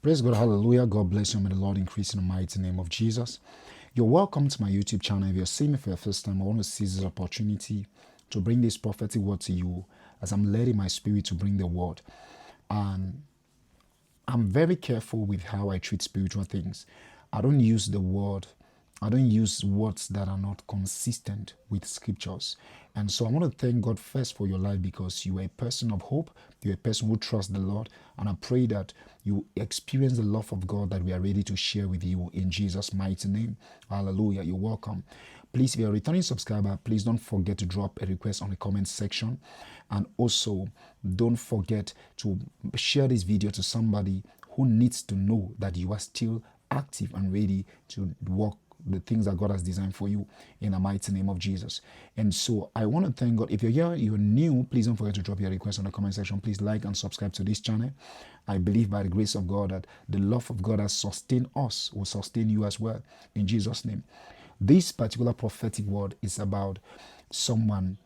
Praise God, hallelujah. God bless you. May the Lord increase in the mighty name of Jesus. You're welcome to my YouTube channel. If you're seeing me for the first time, I want to seize this opportunity to bring this prophetic word to you as I'm led in my spirit to bring the word. And I'm very careful with how I treat spiritual things. I don't use words that are not consistent with scriptures. And so I want to thank God first for your life because you are a person of hope. You're a person who trusts the Lord. And I pray that you experience the love of God that we are ready to share with you in Jesus' mighty name. Hallelujah. You're welcome. Please, if you're a returning subscriber, please don't forget to drop a request on the comment section. And also, don't forget to share this video to somebody who needs to know that you are still active and ready to work the things that God has designed for you in the mighty name of Jesus. And so I want to thank God. If you're here, you're new, please don't forget to drop your request on the comment section. Please like and subscribe to this channel. I believe by the grace of God that the love of God has sustained us, will sustain you as well in Jesus' name. This particular prophetic word is about someone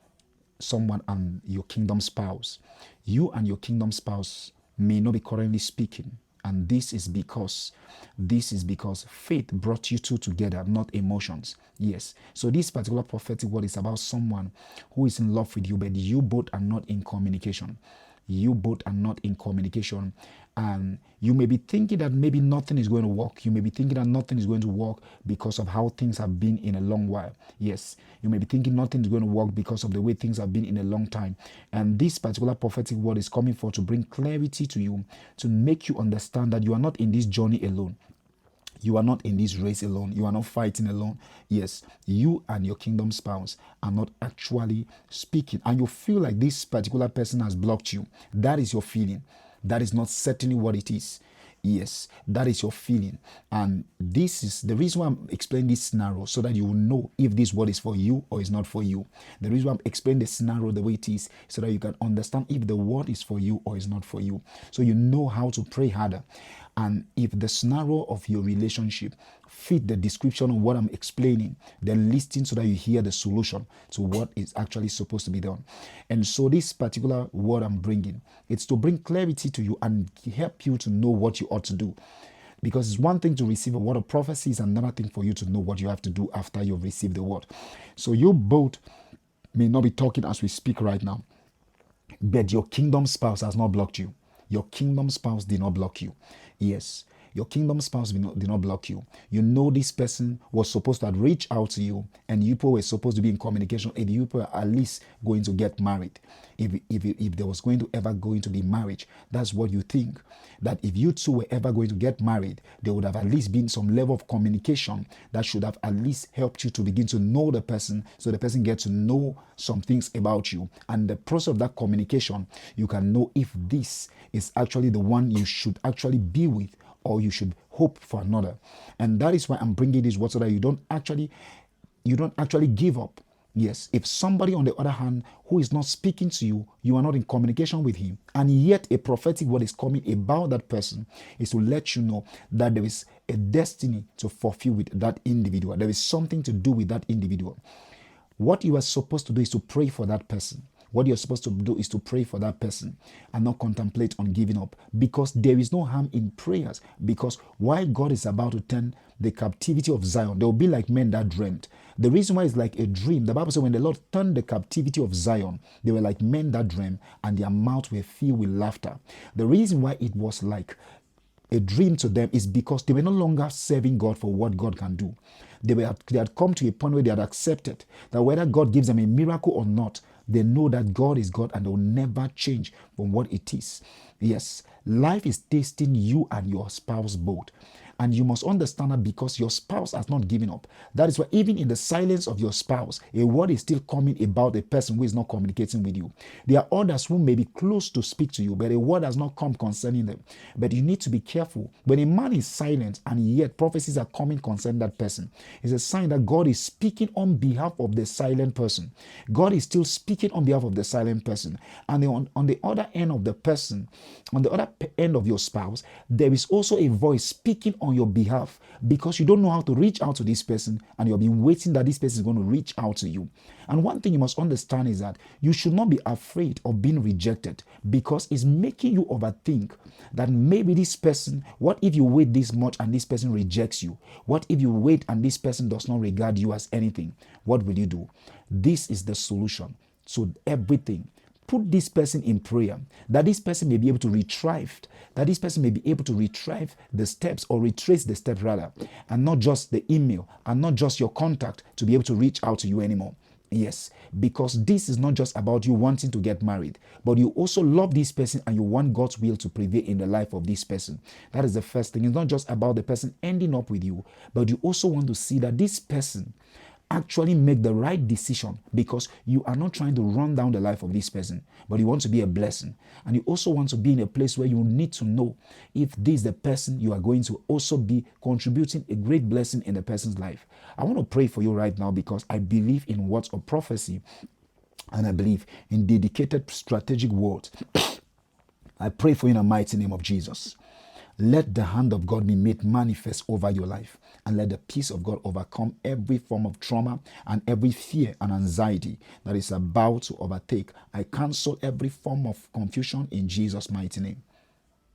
and your kingdom spouse. You and your kingdom spouse may not be currently speaking. And this is because faith brought you two together, not emotions. Yes. So this particular prophetic word is about someone who is in love with you, but you both are not in communication. You both are not in communication. And you may be thinking that maybe nothing is going to work. You may be thinking that nothing is going to work because of how things have been in a long while. Yes, you may be thinking nothing is going to work because of the way things have been in a long time. And this particular prophetic word is coming for to bring clarity to you, to make you understand that you are not in this journey alone. You are not in this race alone. You are not fighting alone. Yes, you and your kingdom spouse are not actually speaking. And you feel like this particular person has blocked you. That is your feeling. That is not certainly what it is. Yes, that is your feeling. And this is the reason why I'm explaining this scenario, so that you will know if this word is for you or is not for you. The reason why I'm explaining the scenario the way it is, so that you can understand if the word is for you or is not for you. So you know how to pray harder. And if the scenario of your relationship fit the description of what I'm explaining, then listen so that you hear the solution to what is actually supposed to be done. And so this particular word I'm bringing, it's to bring clarity to you and help you to know what you ought to do. Because it's one thing to receive a word of prophecy, it's another thing for you to know what you have to do after you've received the word. So you both may not be talking as we speak right now, but your kingdom spouse has not blocked you. Your kingdom spouse did not block you. Yes, your kingdom spouse did not block you. You know this person was supposed to have reached out to you, and you people were supposed to be in communication. If you people are at least going to get married, if there was going to be marriage, that's what you think. That if you two were ever going to get married, there would have at least been some level of communication that should have at least helped you to begin to know the person, so the person gets to know some things about you. And the process of that communication, you can know if this is actually the one you should actually be with, or you should hope for another. And that is why I'm bringing this word, so that you don't actually give up. Yes, if somebody on the other hand who is not speaking to you, you are not in communication with him, and yet a prophetic word is coming about that person, is to let you know that there is a destiny to fulfill with that individual. There is something to do with that individual. What you are supposed to do is to pray for that person. What you're supposed to do is to pray for that person and not contemplate on giving up, because there is no harm in prayers. Because while God is about to turn the captivity of Zion, they will be like men that dreamt. The reason why it's like a dream, the Bible says when the Lord turned the captivity of Zion, they were like men that dreamt, and their mouths were filled with laughter. The reason why it was like a dream to them is because they were no longer serving God for what God can do. They had come to a point where they had accepted that whether God gives them a miracle or not, they know that God is God and they will never change from what it is. Yes, life is tasting you and your spouse both. And you must understand that because your spouse has not given up. That is why even in the silence of your spouse, a word is still coming about a person who is not communicating with you. There are others who may be close to speak to you, but a word has not come concerning them. But you need to be careful. When a man is silent and yet prophecies are coming concerning that person, it's a sign that God is speaking on behalf of the silent person. God is still speaking on behalf of the silent person. And on the other end of the person, on the other end of your spouse, there is also a voice speaking on on your behalf because you don't know how to reach out to this person, and you've been waiting that this person is going to reach out to you. And one thing you must understand is that you should not be afraid of being rejected, because it's making you overthink that maybe this person, what if you wait this much and this person rejects you? What if you wait and this person does not regard you as anything? What will you do? This is the solution to everything. Put this person in prayer, that this person may be able to retrieve, the steps, or retrace the steps rather, and not just the email and not just your contact to be able to reach out to you anymore. Yes, because this is not just about you wanting to get married, but you also love this person and you want God's will to prevail in the life of this person. That is the first thing. It's not just about the person ending up with you, but you also want to see that this person actually make the right decision, because you are not trying to run down the life of this person, but you want to be a blessing. And you also want to be in a place where you need to know if this is the person you are going to also be contributing a great blessing in the person's life. I want to pray for you right now, because I believe in words of prophecy and I believe in dedicated strategic words. I pray for you in the mighty name of Jesus. Let the hand of God be made manifest over your life, and let the peace of God overcome every form of trauma and every fear and anxiety that is about to overtake. I cancel every form of confusion in Jesus' mighty name.